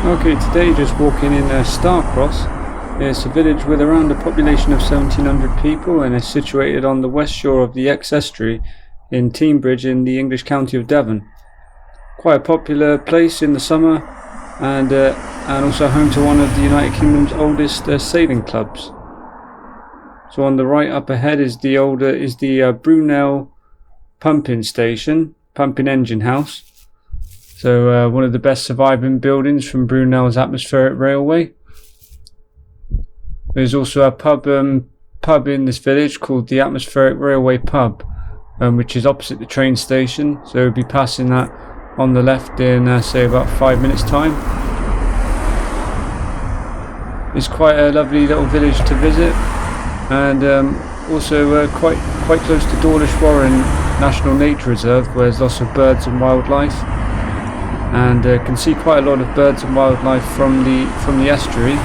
Okay, today just walking in Starcross. It's a village with around a population of 1700 people and is situated on the west shore of the Estuary in Teignbridge in the English county of Devon. Quite a popular place in the summer and also home to one of the United Kingdom's oldest sailing clubs. So on the right up ahead is the Brunel pumping station, pumping engine house. So one of the best surviving buildings from Brunel's atmospheric railway. There's also a pub in this village called the Atmospheric Railway Pub, which is opposite the train station. So we'll be passing that on the left in say about 5 minutes time. It's quite a lovely little village to visit, and also quite close to Dawlish Warren National Nature Reserve, where there's lots of birds and wildlife. And can see quite a lot of birds and wildlife from the estuary.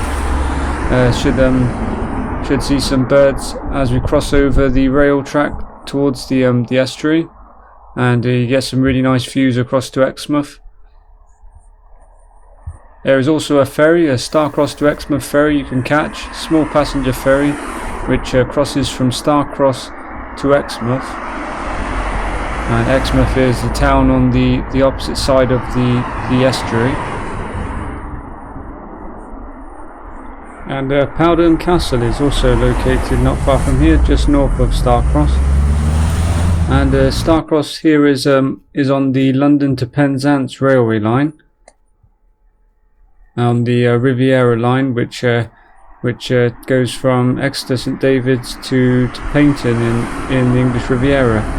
Should see some birds as we cross over the rail track towards the estuary, and you get some really nice views across to Exmouth. There is also a ferry, a Starcross to Exmouth ferry you can catch, small passenger ferry which crosses from Starcross to Exmouth. And Exmouth is the town on the opposite side of the estuary. And Powderham Castle is also located not far from here, just north of Starcross. And Starcross here is on the London to Penzance railway line, on the Riviera line, which goes from Exeter St David's to Paignton in the English Riviera.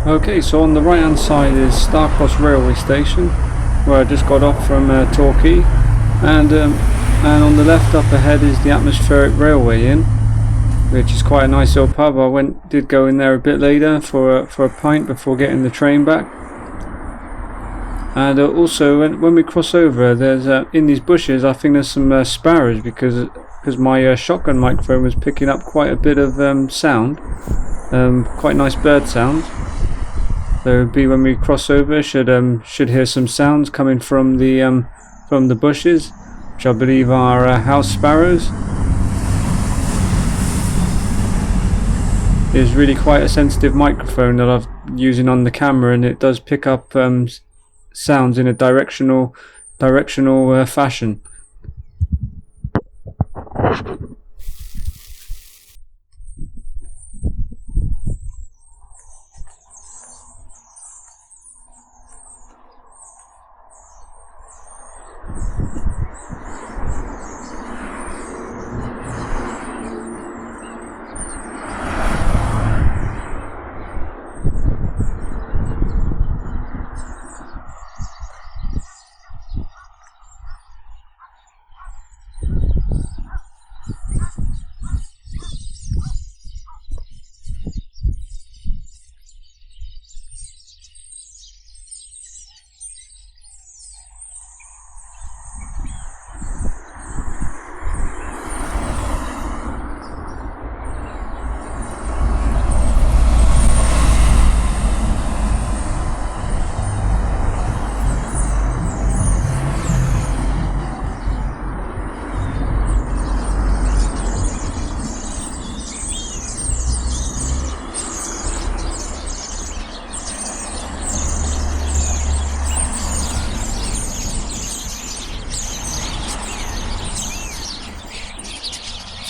Okay, so on the right hand side is Starcross railway station, where I just got off from Torquay, and on the left up ahead is the Atmospheric Railway Inn, which is quite a nice little pub. I did go in there a bit later for a pint before getting the train back. And also when we cross over, there's in these bushes I think there's some sparrows, because my shotgun microphone was picking up quite a bit of sound, quite nice bird sounds. So when we cross over, should hear some sounds coming from the bushes, which I believe are house sparrows. It's really quite a sensitive microphone that I'm using on the camera, and it does pick up sounds in a directional fashion.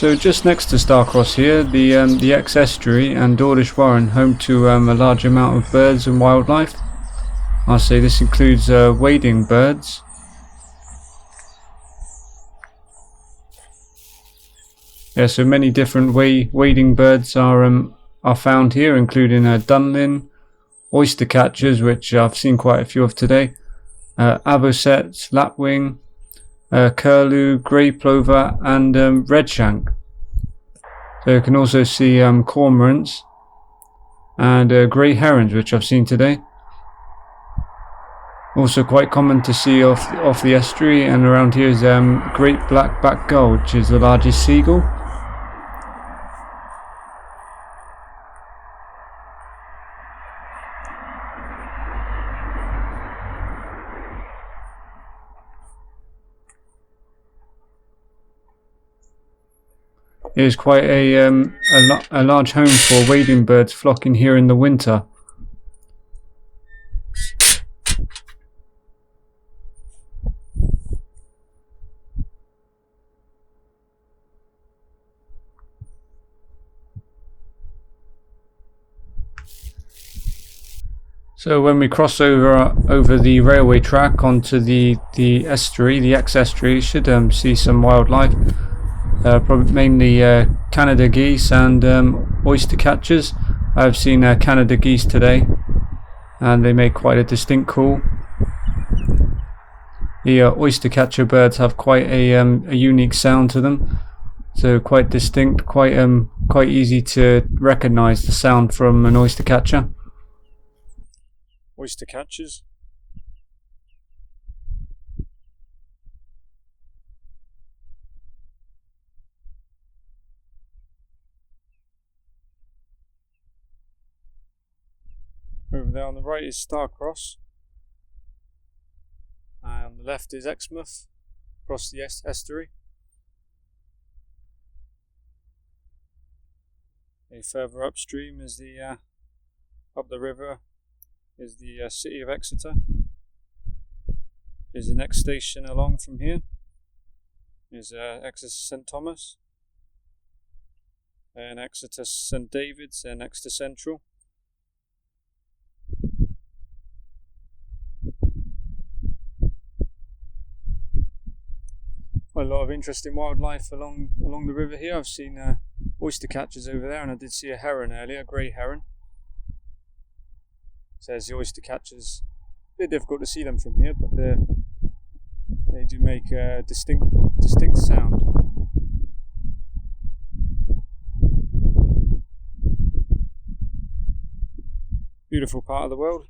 So just next to Starcross here, the Estuary and Dawlish Warren, home to a large amount of birds and wildlife. I'll say this includes wading birds. Yeah, so many different wading birds are found here, including dunlin, oyster catchers, which I've seen quite a few of today, avocets, lapwing, curlew, grey plover, and redshank. So you can also see cormorants and grey herons, which I've seen today. Also quite common to see off the estuary and around here is great black-backed gull, which is the largest seagull. It is quite a large home for wading birds flocking here in the winter. So when we cross over the railway track onto the estuary, the ex-estuary, you should see some wildlife. Probably mainly Canada geese and oyster catchers. I've seen Canada geese today, and they make quite a distinct call. The oyster catcher birds have quite a unique sound to them, so quite distinct, quite easy to recognise the sound from an oyster catcher. Oyster catchers. Over there on the right is Starcross, and on the left is Exmouth, across the estuary. Further upstream is up the river is the city of Exeter. Is the next station along from here. Is Exeter St Thomas, and Exeter St David's, and Exeter Central. Quite a lot of interesting wildlife along the river here. I've seen oyster catchers over there, and I did see a heron earlier, a grey heron. Says the oyster catchers, a bit difficult to see them from here, but they do make a distinct sound. Beautiful part of the world.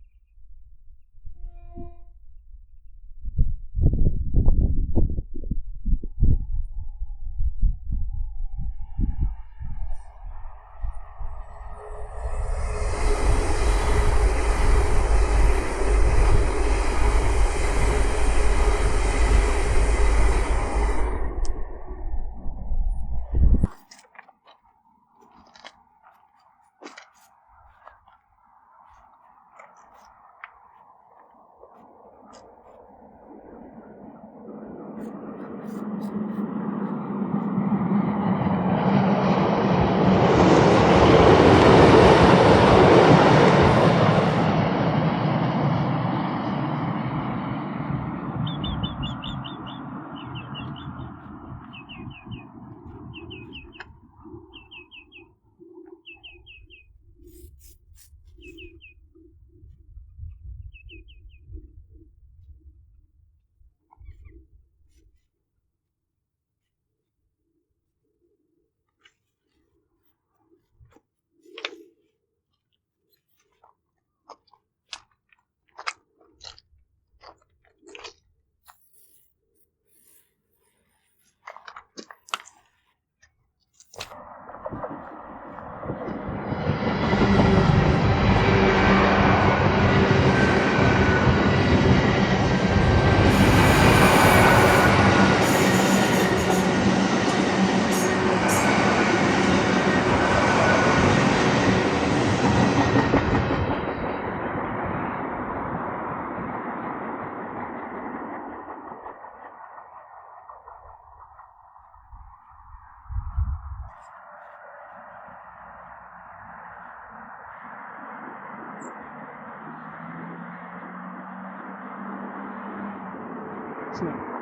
isn't it?